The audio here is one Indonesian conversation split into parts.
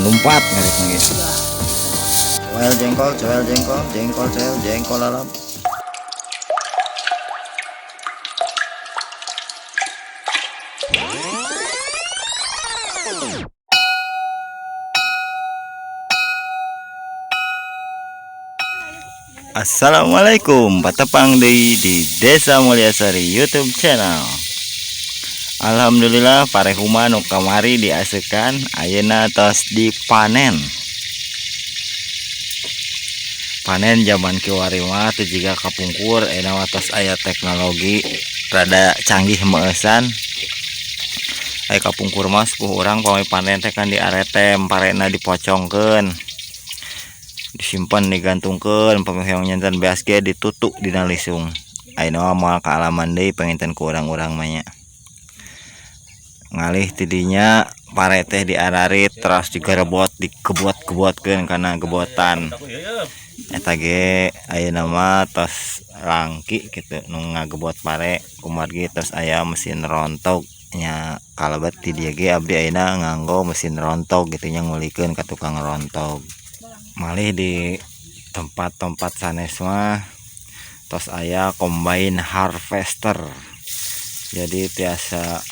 lompat ngarit lagi. Coel jengkol, jengkol coel, jengkol alam. Assalamualaikum, patepang di Desa Mulyasari YouTube channel. Alhamdulillah parehuma nu kamari diasekan ayeuna tos dipanen. Panen zaman kiwari mah teu jiga kapungkur ena tos aya teknologi rada canggih meuesan. Aya kapungkur mah sepuh urang pamai panen teh kan diaretem, parena dipocongkeun. Disimpan digantungkan pemehong nyantan beas ge ditutuk dina lisung. Ayeuna moal ka alaman deui panginten ku urang-urang mah nya. Ngalih tidinya pare teh diararit terus digerebot dikebot-kebotkeun kana gebotan. Eta ge ayeuna mah tos langki kitu nu ngagebot pare kumargi terus aya mesin rontog nya kalebet ti dieu ge abdi ayeuna nganggo mesin rontog gitu nya ngulikeun ka tukang rontog. Malih di tempat-tempat sanes mah tos aya combine harvester, jadi tiasa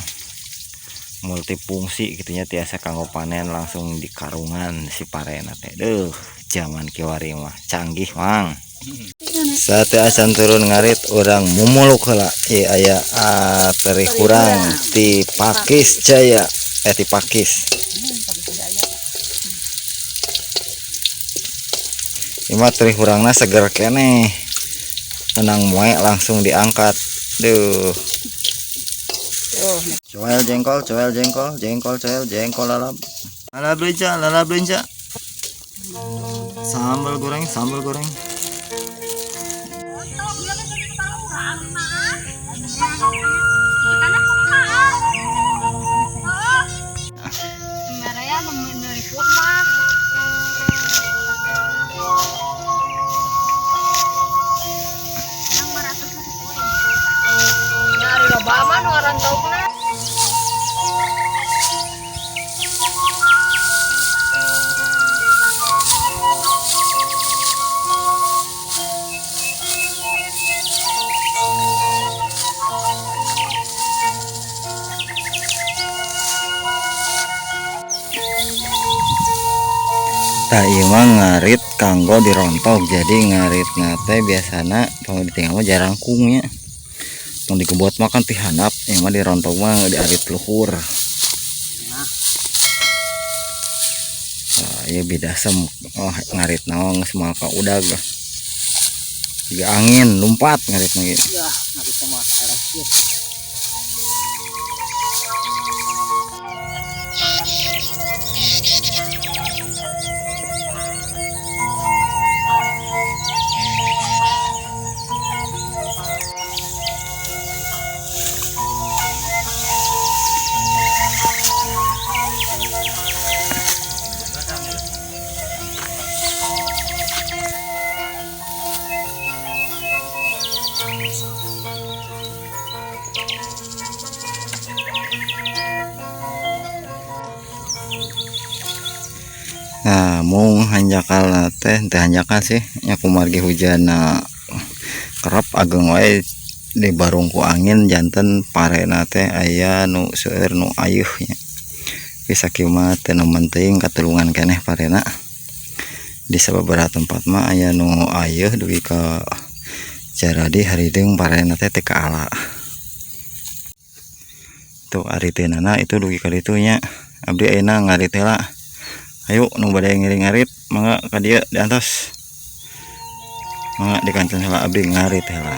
multifungsi gitunya, tiasa kanggo panen langsung di karungan si parena teh. Zaman kiwari mah canggih mang. Sate asan turun ngarit orang mumuluk heula ieu aya teri kurang ti Pakis Jaya ti Pakis. Ima teri hurangna seger kene, menang moe langsung diangkat. Coel jengkol, jengkol alam. Lala belenja. Sambal goreng. Baman orang tahu kena. Tah ieu mah ngarit kanggo dirontog, jadi ngarit teh biasana pamuli ditinggal mah jarangkungnya. Mau dikebot makan ti handap, yang mah dirontog mah diarit luhur. Ya beda sem. Ngarit naon geus moal ka udag. Juga angin lompat ngarit mah ge. Ya, ngarit mah salah kieu. Nah, mung hanjakal teh teu hanjakal sih nya kumargi hujan kerep ageng wae di barungku angin janten parena teh aya nu seueur nu ayeuh nya. Bisa kieu mah teu nemen teuing katulungan keneh parena. Di sababaraha tempat mah aya nu ayeuh dugi ka jaradi harideung parena teh teu kaala. Tuh ari teunana itu dugi ka ditu nya. Abdi ayeuna ngarit heula. Ayo nu bade ngiring ngarit mangga ka dieu diantos. Mangga dikanten heula abdi ngarit heula.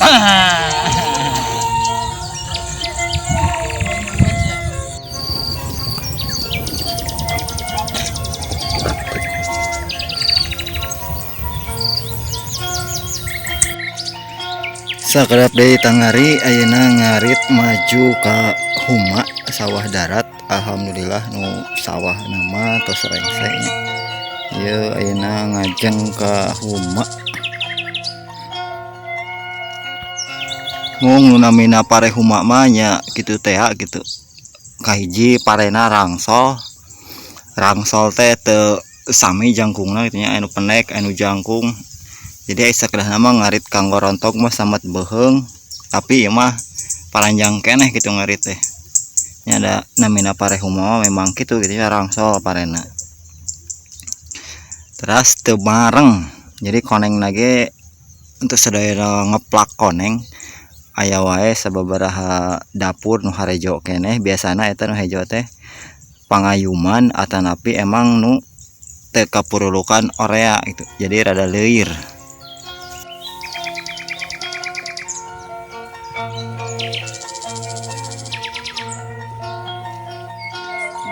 Sakedap deui tangari ayeuna ngarit maju ka huma sawah darat. Alhamdulillah nu sawah nama tos rengseng. Ieu ayeuna ngajeng ka huma. Mung nu namina pare huma mah nya kitu teh gitu. Kahiji parena rangsol. Rangsol teh teu sami jangkungna kitu nya anu pendek anu jangkung. Jadi sakedah nama ngarit kanggo rontok mah samet beheung, tapi ieu mah paranjang keneh gitu ngarit teh. Nya ada namina pare huma memang kitu ya rangsol parena. Terus teu bareng. Jadi koneng lagi untuk sadaya ngeplak koneng aya wae sababaraha dapur nu harejo keneh biasana eta nu hejo teh pangayuman atanapi emang nu teu kapurulukan orea gitu. Jadi rada leuir.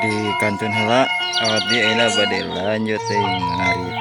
Di kantun heula abdi ayeuna bade lanjut teuing ngarit.